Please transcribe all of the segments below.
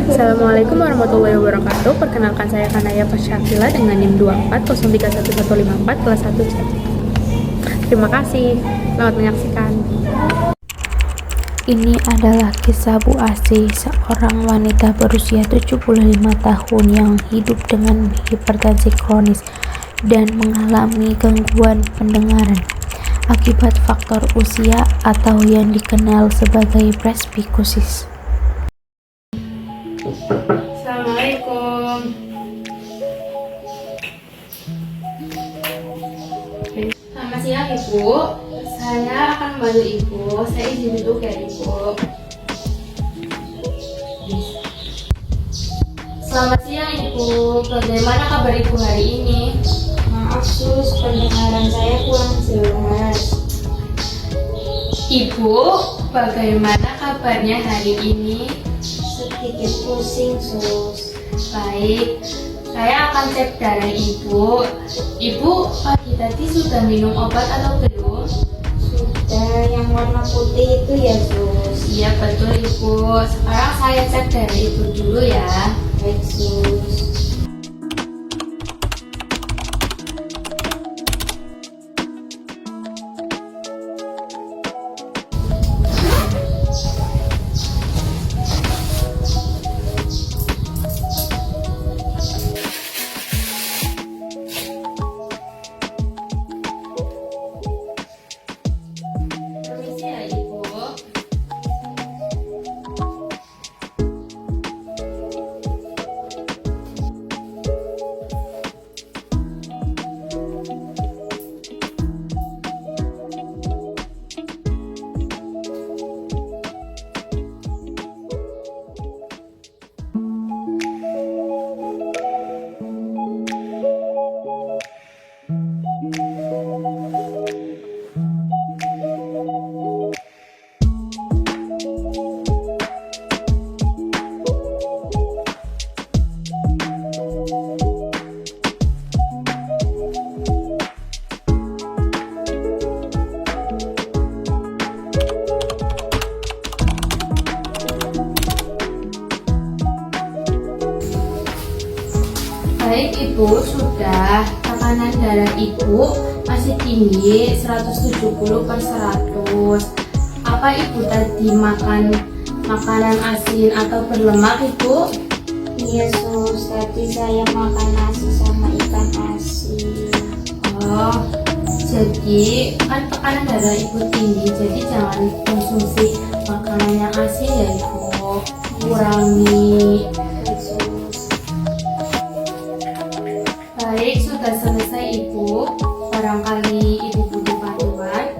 Assalamualaikum warahmatullahi wabarakatuh. Perkenalkan saya Kanaya Fasyakila dengan NIM 24031154 kelas 1 C. Terima kasih. Selamat menyaksikan. Ini adalah kisah Bu Asih, seorang wanita berusia 75 tahun yang hidup dengan hipertensi kronis dan mengalami gangguan pendengaran akibat faktor usia atau yang dikenal sebagai presbikusis. Assalamualaikum. Selamat siang Ibu. Saya akan membantu Ibu. Saya izin duduk ya Ibu. Selamat siang Ibu. Bagaimana kabar Ibu hari ini? Maaf Sus, pendengaran saya kurang jelas. Ibu, bagaimana kabarnya hari ini? Sedikit pusing Sus. Baik, saya akan cek darah Ibu. Ibu pagi tadi sudah minum obat atau belum? Sudah, yang warna putih itu ya Sus. Iya betul Ibu. Sekarang saya cek darah Ibu dulu ya. Baik Sus. Permisi ya Ibu. Baik Ibu, sudah. Tekanan darah Ibu masih tinggi 170/100. Apa Ibu tadi makan makanan asin atau berlemak Ibu? Iya Sus, tadi saya makan nasi sama ikan asin. Oh, jadi kan tekanan darah Ibu tinggi, jadi jangan konsumsi makanan yang asin ya Ibu. Kurangi. Baik Sus. Baik, sudah selesai Ibu. Barangkali Ibu butuh bantuan,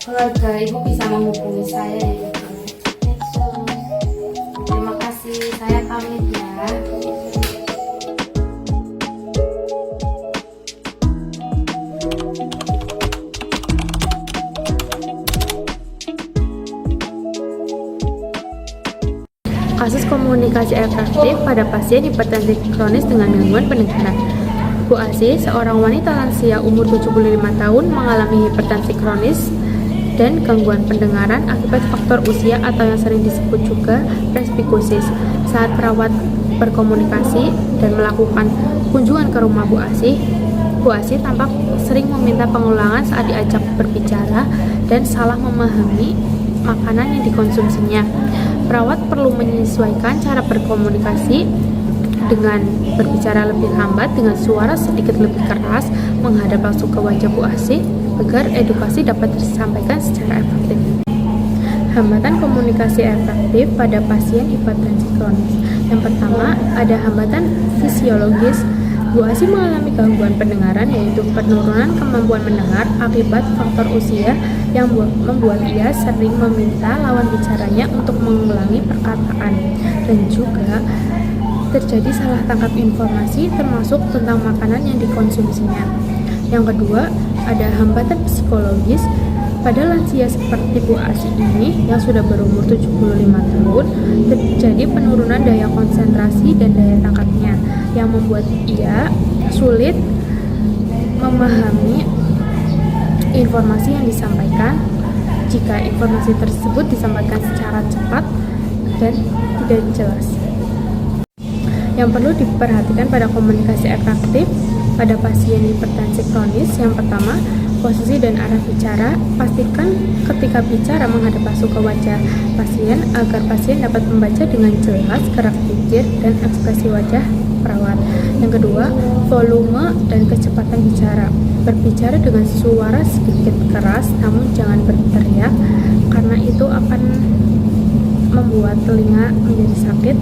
keluarga Ibu bisa menghubungi saya ya Ibu. Baik Sus. Terima kasih, saya pamit ya. Kasus komunikasi efektif pada pasien hipertensi kronis dengan gangguan pendengaran. Bu Asih, seorang wanita lansia umur 75 tahun mengalami hipertensi kronis dan gangguan pendengaran akibat faktor usia atau yang sering disebut juga presbikusis. Saat perawat berkomunikasi dan melakukan kunjungan ke rumah Bu Asih tampak sering meminta pengulangan saat diajak berbicara dan salah memahami makanan yang dikonsumsinya. Perawat perlu menyesuaikan cara berkomunikasi dengan berbicara lebih lambat dengan suara sedikit lebih keras menghadap langsung ke wajah Bu Asih agar edukasi dapat disampaikan secara efektif. Hambatan komunikasi efektif pada pasien hipertensi kronis. Yang pertama, ada hambatan fisiologis. Bu Asih mengalami gangguan pendengaran yaitu penurunan kemampuan mendengar akibat faktor usia yang membuat ia sering meminta lawan bicaranya untuk mengulangi perkataan dan juga terjadi salah tangkap informasi termasuk tentang makanan yang dikonsumsinya. Yang kedua, ada hambatan psikologis. Pada lansia seperti Bu Asih ini yang sudah berumur 75 tahun, terjadi penurunan daya konsentrasi dan daya tangkapnya yang membuat ia sulit memahami informasi yang disampaikan jika informasi tersebut disampaikan secara cepat dan tidak jelas. Yang perlu diperhatikan pada komunikasi efektif pada pasien hipertensi kronis, yang pertama, posisi dan arah bicara. Pastikan ketika bicara menghadap langsung ke wajah pasien agar pasien dapat membaca dengan jelas gerak bibir dan ekspresi wajah perawat. Yang kedua, volume dan kecepatan bicara. Berbicara dengan suara sedikit keras namun jangan berteriak karena itu akan membuat telinga menjadi sakit.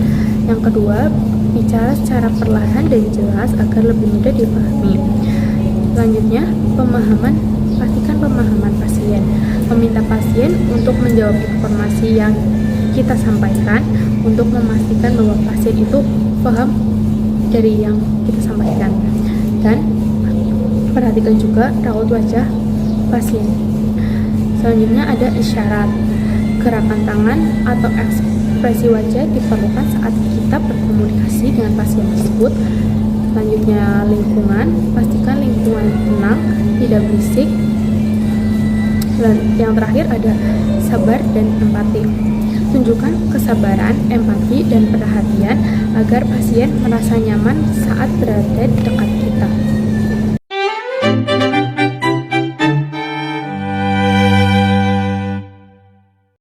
Yang kedua, bicara secara perlahan dan jelas agar lebih mudah dipahami. Selanjutnya, pastikan pemahaman pasien. Meminta pasien untuk menjawab informasi yang kita sampaikan untuk memastikan bahwa pasien itu paham dari yang kita sampaikan. Dan perhatikan juga raut wajah pasien. Selanjutnya ada isyarat. Gerakan tangan atau ekspresi wajah diperlukan saat kita berkomunikasi dengan pasien tersebut. Selanjutnya lingkungan, pastikan lingkungan tenang, tidak berisik. Dan yang terakhir ada sabar dan empati. Tunjukkan kesabaran, empati, dan perhatian agar pasien merasa nyaman saat berada di dekat kita.